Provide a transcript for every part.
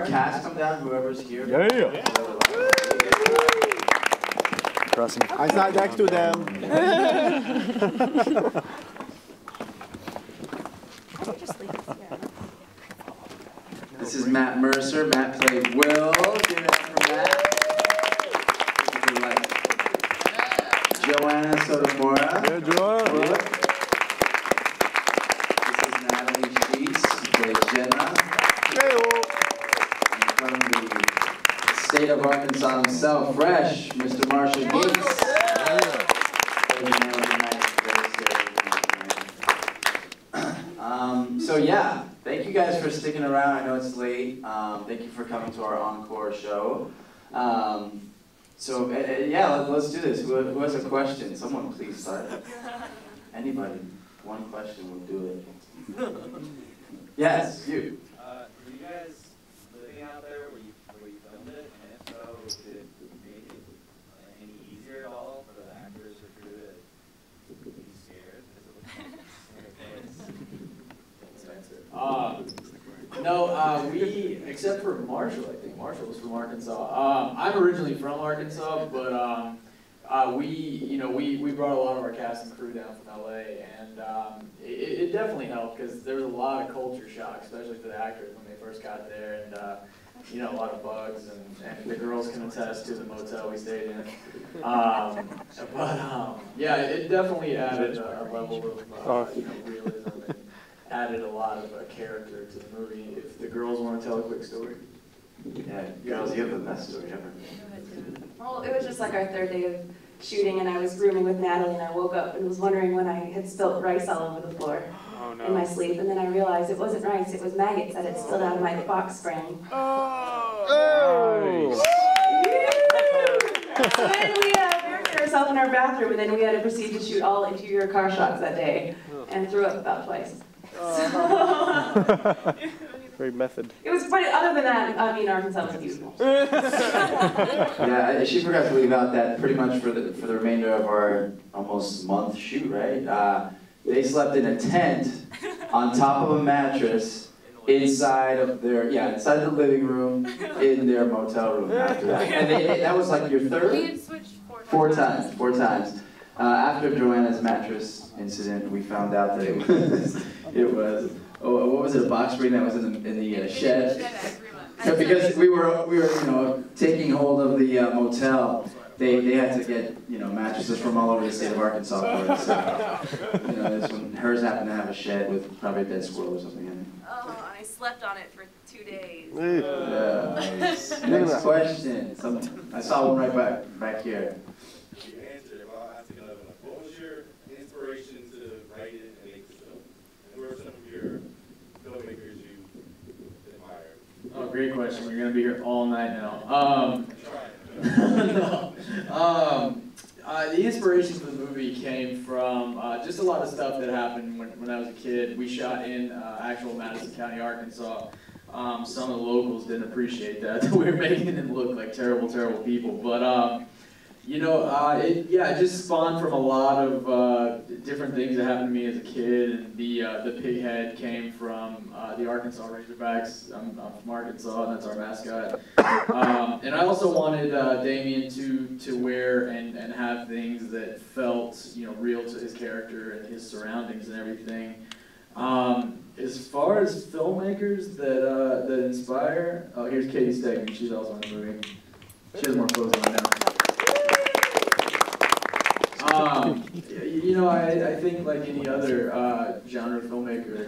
cast come down, whoever's here? Yeah. I sat next to them. This is Matt Mercer. Matt played Will. Give it up for Matt. Joanna Sotomora. Yeah, Joanna. This is Natalie Sheets. She played Jenna. And from the state of Arkansas himself, fresh, Mr. Marshall Gates. So yeah, thank you guys for sticking around. I know it's late. Thank you for coming to our Encore show. Yeah, let's do this. Who has a question? Someone please start. Anybody? One question will do it. Yes, you. Were you guys living out there where you filmed it? And if so, did it make it any easier at all for the actors or crew to be scared? No, we, except for Marshall, I think. Marshall was from Arkansas. I'm originally from Arkansas, but we brought a lot of our cast and crew down from LA, and it definitely helped because there was a lot of culture shock, especially for the actors when they first got there, and a lot of bugs, and the girls can attest to the motel we stayed in. Yeah, it definitely added a level of realism. Added a lot of character to the movie. If the girls want to tell a quick story. Yeah, girls, you have the best story ever. Well, it was just like our third day of shooting, and I was grooming with Natalie, and I woke up and was wondering when I had spilt rice all over the floor in my sleep, and then I realized it wasn't rice, it was maggots that had spilled out of my box spring. Oh! So then we barricaded ourselves in our bathroom, and then we had to proceed to shoot all interior car shots that day, and threw up about twice. Very method. It was funny. Other than that, I mean, Arkansas was beautiful. Yeah, she forgot to leave out that pretty much for the remainder of our almost month shoot, right? They slept in a tent on top of a mattress inside of inside the living room in their motel room after that. And that was like your third? We had switched four times. After Joanna's mattress incident, we found out that it was what was it, a box spring that was in the shed? So because we were taking hold of the motel, they had to get mattresses from all over the state of Arkansas for it. So this one, hers happened to have a shed with probably a dead squirrel or something in it. Oh, I slept on it for 2 days. Next question. I saw one right back here. You answered it while asking another one. What was your inspiration to write it and make the film? And who are some of your filmmakers you admire? Oh, great question. We're going to be here all night now. The inspiration for the movie came from just a lot of stuff that happened when I was a kid. We shot in actual Madison County, Arkansas. Some of the locals didn't appreciate that. We were making them look like terrible, terrible people. But it just spawned from a lot of different things that happened to me as a kid. And the pig head came from the Arkansas Razorbacks. I'm from Arkansas, and that's our mascot. And I also wanted Damien to wear and have things that felt real to his character and his surroundings and everything. As far as filmmakers that inspire, here's Katie Stegman. She's also in the movie. She has more clothes on right now. I think like any other genre filmmaker,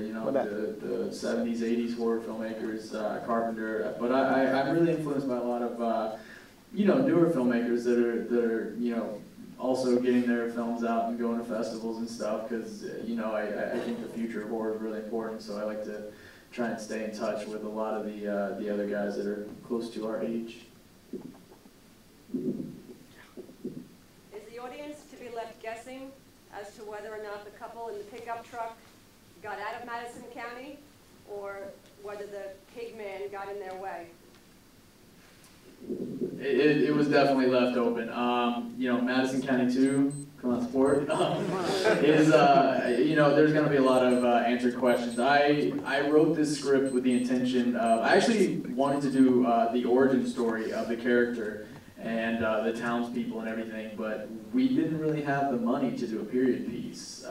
the 70s, 80s horror filmmakers, Carpenter, but I'm really influenced by a lot of, newer filmmakers that are also getting their films out and going to festivals and stuff, because, I think the future of horror is really important, so I like to try and stay in touch with a lot of the other guys that are close to our age. Is the audience to be left guessing as to whether or not the couple in the pickup truck got out of Madison County, or whether the pig man got in their way? It was definitely left open. Madison County 2, come on sport, is, you know, there's going to be a lot of answered questions. I wrote this script with the intention of, I actually wanted to do the origin story of the character and the townspeople and everything, but we didn't really have the money to do a period piece.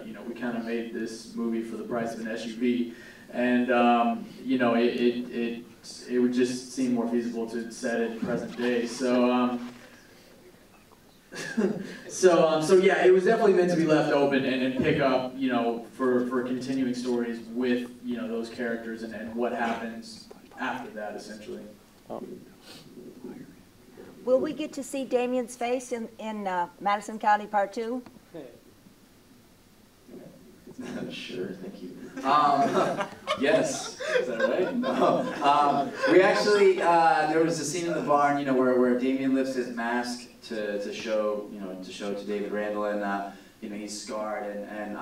You know, we kind of made this movie for the price of an SUV, and you know, it would just seem more feasible to set it present day. So. So yeah, it was definitely meant to be left open and pick up, you know, for continuing stories with, you know, those characters and what happens after that, essentially. Will we get to see Damien's face in Madison County Part 2? Sure, thank you. Yes, is that right? No. We actually, there was a scene in the barn, you know, where Damien lifts his mask to show, you know, to David Randall, and you know, he's scarred, and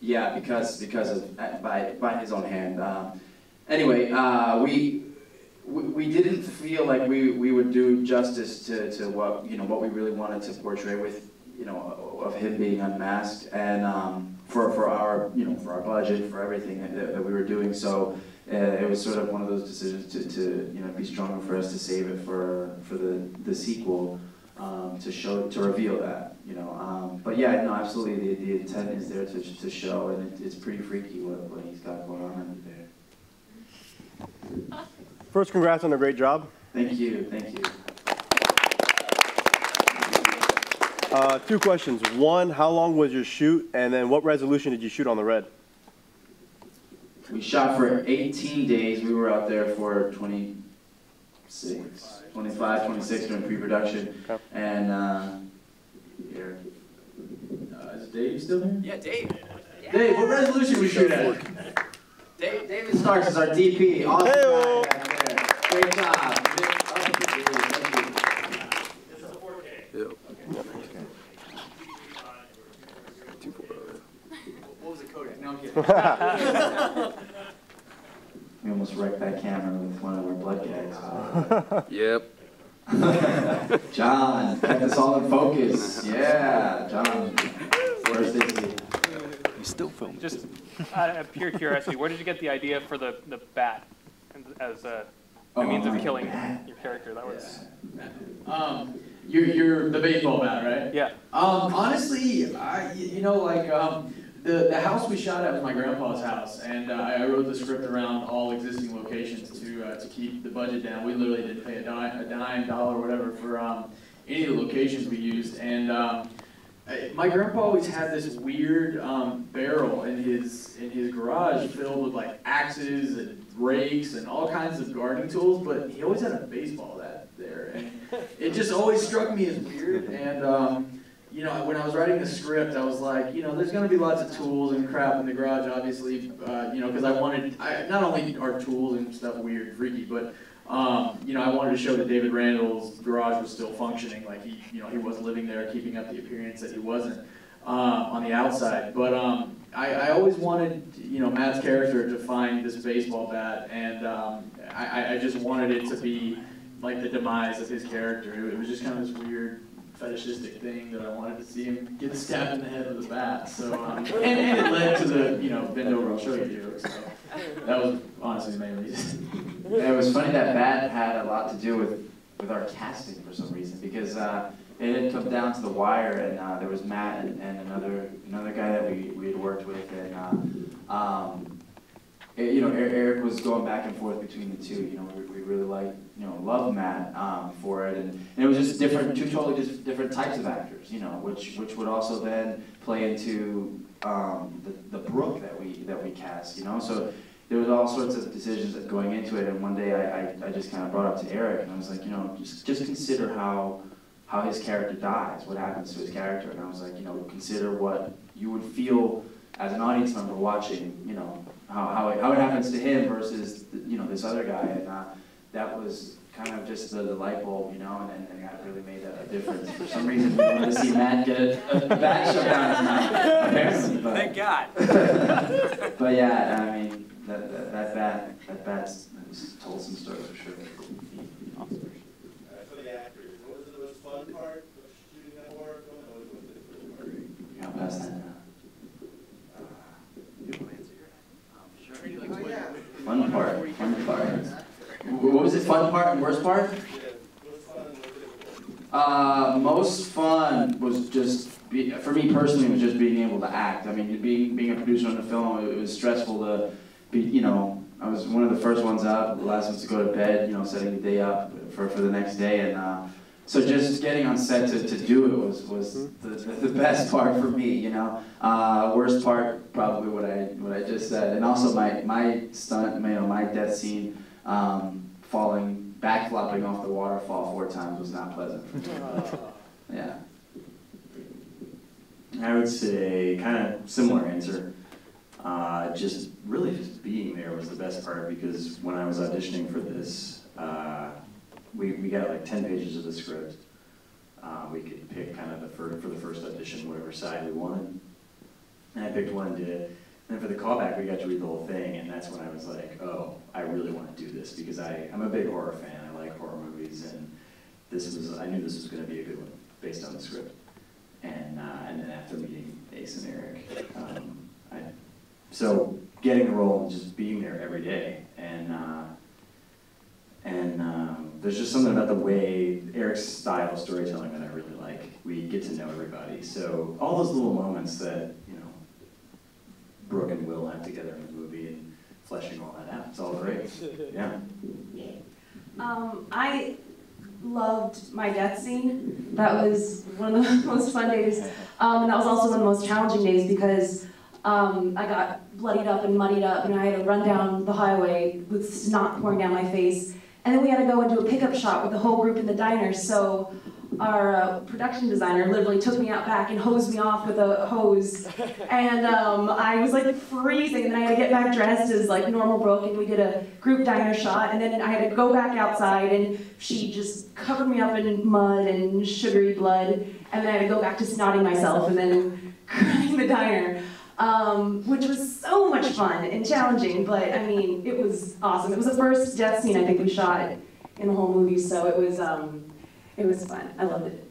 yeah, because of by his own hand. Anyway, we didn't feel like we would do justice to what, you know, what we really wanted to portray with, you know, of him being unmasked, and for our, you know, for our budget, for everything that we were doing. So it was sort of one of those decisions to you know, be stronger for us to save it for the sequel, to reveal that, you know. But yeah, no, absolutely, the intent is there to show, and it's pretty freaky what he's got going on under there. First, congrats on a great job. Thank you, thank you. 2 questions. 1, how long was your shoot? And then what resolution did you shoot on the red? We shot for 18 days. We were out there for 26, 25, 26 during pre-production. Okay. And here. Is Dave still here? Yeah, Dave. Yeah. Dave, what resolution we shoot at? David Starks is our DP. Awesome guy back there. Great job. What was the codec? No, I'm kidding. We almost wrecked that camera with one of our blood gags. Yep. John, kept us all in focus. Yeah, John. Where's Dixie? He's still filming. Just out of pure curiosity, where did you get the idea for the bat as a means of killing your character? That was. You're the baseball bat, right? Yeah. Honestly, you know, like, the house we shot at was my grandpa's house, and I wrote the script around all existing locations to keep the budget down. We literally didn't pay a dime, dollar, whatever, for any of the locations we used. And my grandpa always had this weird barrel in his garage filled with like axes and rakes and all kinds of gardening tools, but he always had a baseball bat there, and it just always struck me as weird. And you know, when I was writing the script, I was like, you know, there's going to be lots of tools and crap in the garage, obviously, you know, because not only are tools and stuff weird and freaky, but, you know, I wanted to show that David Randall's garage was still functioning, like he was living there, keeping up the appearance that he wasn't on the outside. But I always wanted, you know, Matt's character to find this baseball bat, and I just wanted it to be like the demise of his character. It was just kind of this weird fetishistic thing that I wanted to see him get stabbed in the head with a bat. So, and it led to the, you know, bend over, I'll show you joke. So that was honestly the main reason. It was funny that bat had a lot to do with our casting for some reason, because it had come down to the wire, and there was Matt and another guy that we had worked with, and you know, Eric was going back and forth between the two. You know, we really liked, you know, loved Matt for it, and it was just two totally different types of actors. You know, which would also then play into the Brooke that we cast. You know, so there was all sorts of decisions that going into it. And one day I just kind of brought up to Eric, and I was like, you know, just consider how his character dies, what happens to his character, and I was like, you know, consider what you would feel as an audience member watching, you know, how it happens to him versus, you know, this other guy, and that was kind of just the light bulb, you know, and that really made a difference. For some reason, we wanted to see Matt get a bat shoved down his mouth, apparently. But, thank God. But yeah, I mean, that bat told some stories for sure. For the actors, what was the most fun part of shooting that work? What was the pass that down. Fun part, fun part. What was it, fun part and worst part? Most fun was just, for me personally, was just being able to act. I mean, being a producer on the film, it was stressful to be, you know, I was one of the first ones up, the last ones to go to bed, you know, setting the day up for the next day. And so just getting on set to do it was the best part for me, you know. Worst part, probably what I just said. And also my stunt, you know, my death scene, backflopping off the waterfall 4 times was not pleasant for me. Yeah. I would say kind of similar answer. Just being there was the best part, because when I was auditioning for this, we got like 10 pages of the script. We could pick kind of for the first audition whatever side we wanted, and I picked one and did it. And then for the callback, we got to read the whole thing, and that's when I was like, oh, I really want to do this, because I'm a big horror fan. I like horror movies, and I knew this was going to be a good one based on the script. And then after meeting Ace and Eric, so getting the role and just being there every day, and there's just something about the way Eric's style of storytelling that I really like. We get to know everybody, so all those little moments that, you know, Brooke and Will have together in the movie and fleshing all that out, it's all great. Yeah. I loved my death scene. That was one of the most fun days. And that was also one of the most challenging days because I got bloodied up and muddied up, and I had to run down the highway with snot pouring down my face. And then we had to go into a pickup shot with the whole group in the diner. So our production designer literally took me out back and hosed me off with a hose. And I was like freezing, and then I had to get back dressed as like normal Brooke, and we did a group diner shot, and then I had to go back outside, and she just covered me up in mud and sugary blood, and then I had to go back to snotting myself and then crying the diner. Which was so much fun and challenging, but I mean, it was awesome. It was the first death scene I think we shot in the whole movie, so it was fun. I loved it.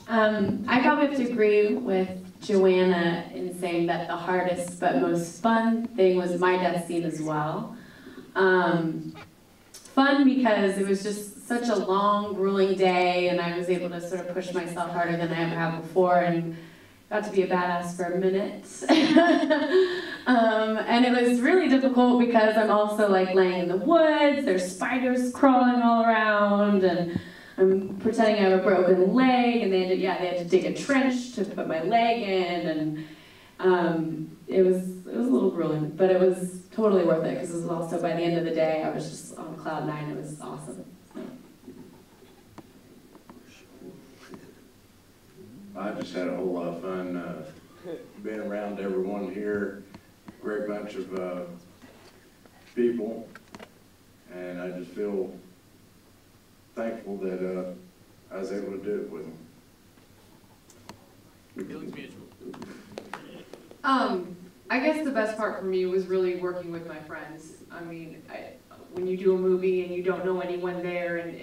I probably have to agree with Joanna in saying that the hardest but most fun thing was my death scene as well. Fun because it was just such a long, grueling day, and I was able to sort of push myself harder than I ever have before, and got to be a badass for a minute. And it was really difficult because I'm also like laying in the woods, there's spiders crawling all around, and I'm pretending I have a broken leg, and they had to dig a trench to put my leg in, and it was a little grueling, but it was totally worth it because it was also, by the end of the day, I was just on cloud 9. It was awesome. I just had a whole lot of fun being around everyone here, great bunch of people, and I just feel thankful that I was able to do it with them. Feelings mutual. I guess the best part for me was really working with my friends. I mean, when you do a movie and you don't know anyone there, and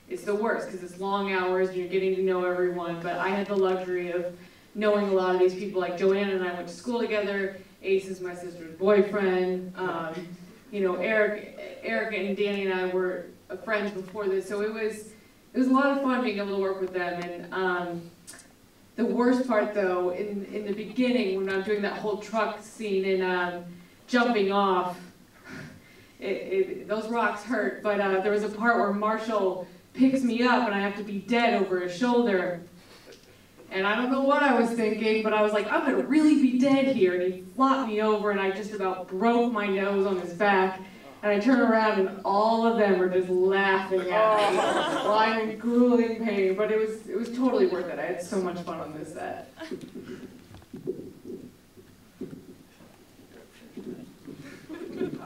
it's the worst because it's long hours and you're getting to know everyone, but I had the luxury of knowing a lot of these people. Like Joanna and I went to school together, Ace is my sister's boyfriend, you know, Eric and Danny and I were friends before this, so it was a lot of fun being able to work with them. And the worst part though, in the beginning when I'm doing that whole truck scene and jumping off, those rocks hurt, but there was a part where Marshall picks me up and I have to be dead over his shoulder. And I don't know what I was thinking, but I was like, I'm gonna really be dead here. And he flopped me over and I just about broke my nose on his back. And I turn around and all of them were just laughing at me while I'm in grueling pain. But it was totally worth it. I had so much fun on this set.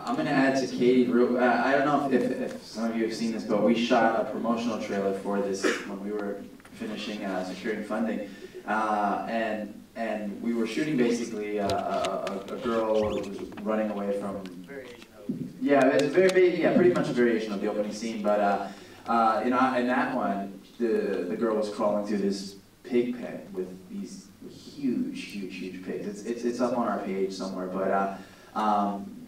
I'm going to add to Katie. I don't know if some of you have seen this, but we shot a promotional trailer for this when we were finishing securing funding. And we were shooting basically a girl who was running away from... Yeah, it's pretty much a variation of the opening scene. But you know, in that one, the girl was crawling through this pig pen with these huge pigs. It's up on our page somewhere, but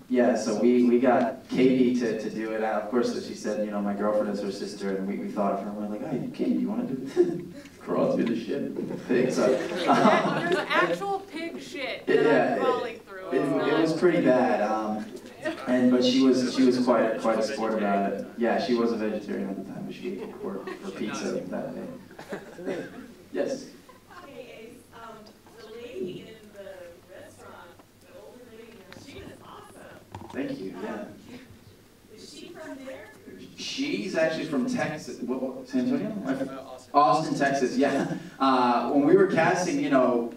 yeah, so we got Katie to do it. Of course, she said, you know, my girlfriend is her sister, and we thought of her, and we're like, hey, Katie, you want to do crawl through the shit with the pig? So, There's actual pig shit that I'm crawling through. It was pretty bad, but she was quite a sport about it. Yeah, she was a vegetarian at the time, but she ate pork for pizza that day. Yes. Hey, the lady in the restaurant, the older lady, she is awesome. Thank you. Yeah. Is she from there? She's actually from Texas. What San Antonio? Austin, Texas. Yeah. When we were casting, you know,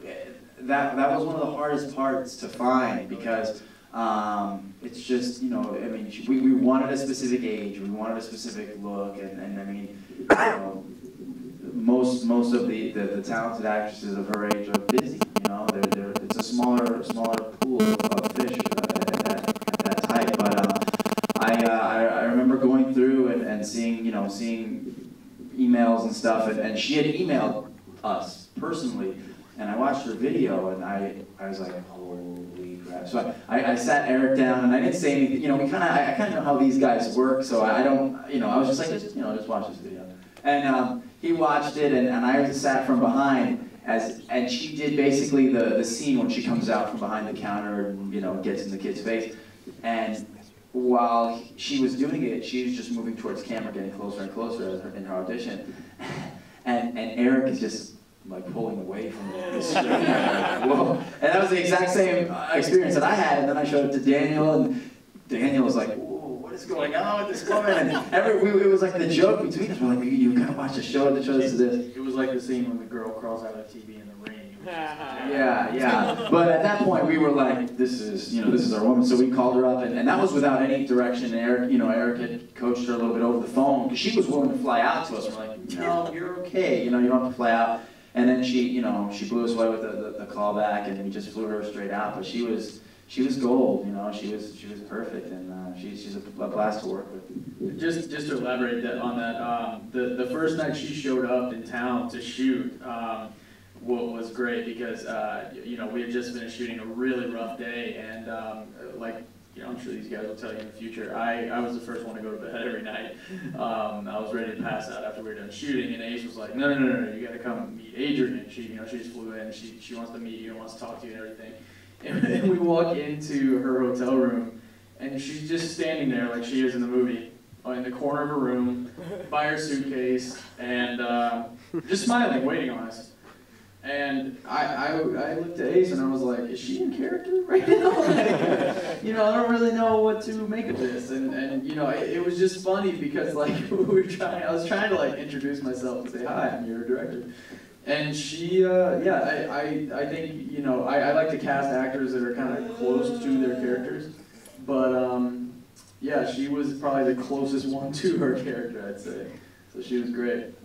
that was one of the hardest parts to find because it's just, you know, I mean, we wanted a specific age, we wanted a specific look, and I mean, you know, most of the talented actresses of her age are busy. You know, it's a smaller pool of fish at that type. But I remember going through and seeing emails and stuff, and she had emailed us personally, and I watched her video, and I was like, holy crap. So I sat Eric down, and I didn't say anything. You know, I kind of know how these guys work, so I don't, you know, I was just like, just watch this video. And he watched it, and I sat from behind, and she did basically the scene when she comes out from behind the counter and, you know, gets in the kid's face. And while she was doing it, she was just moving towards camera, getting closer and closer in her audition. And Eric is just like pulling away from the screen. Whoa. And that was the exact same experience that I had. And then I showed it to Daniel, and Daniel was like, whoa, what is going on with this woman? And it was like the joke between us. We're like, you gotta watch the show to show this to this. It was like the scene when the girl crawls out of the TV in the rain. Yeah. But at that point, we were like, this is our woman. So we called her up, and that was without any direction. Eric had coached her a little bit over the phone because she was willing to fly out to us. We're like, no, you're okay. You know, you don't have to fly out. And then she blew us away with the call back, and we just flew her straight out. But she was gold. You know, she was perfect, and she's a blast to work with. Just to elaborate on that, the first night she showed up in town to shoot. What was great because you know, we had just finished shooting a really rough day, and like, you know, I'm sure these guys will tell you in the future, I was the first one to go to bed every night. I was ready to pass out after we were done shooting, and Ace was like, no, you gotta come meet Adrian. She just flew in, she wants to meet you and wants to talk to you and everything. And we walk into her hotel room, and she's just standing there like she is in the movie, in the corner of her room, by her suitcase, and just smiling, waiting on us. And I looked at Ace and I was like, is she in character right now? Like, you know, I don't really know what to make of this. And you know, it was just funny because like I was trying to like introduce myself and say, hi, I'm your director. And she, yeah, I think, you know, I like to cast actors that are kind of close to their characters. But yeah, she was probably the closest one to her character, I'd say. So she was great.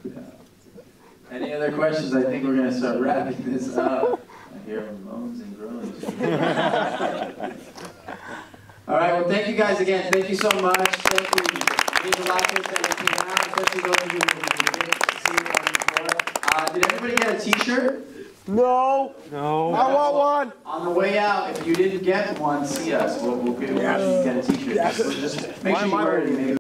Yeah. Any other questions? I think we're going to start wrapping this up. I hear moans and groans. All right, well, thank you guys again. Thank you so much. Thank you. It means a lot to us that you came out, especially those of you who didn't see it on the floor. Did everybody get a t-shirt? No. I want one. On the way out, if you didn't get one, see us. We'll get a t-shirt. Just make sure you wear it.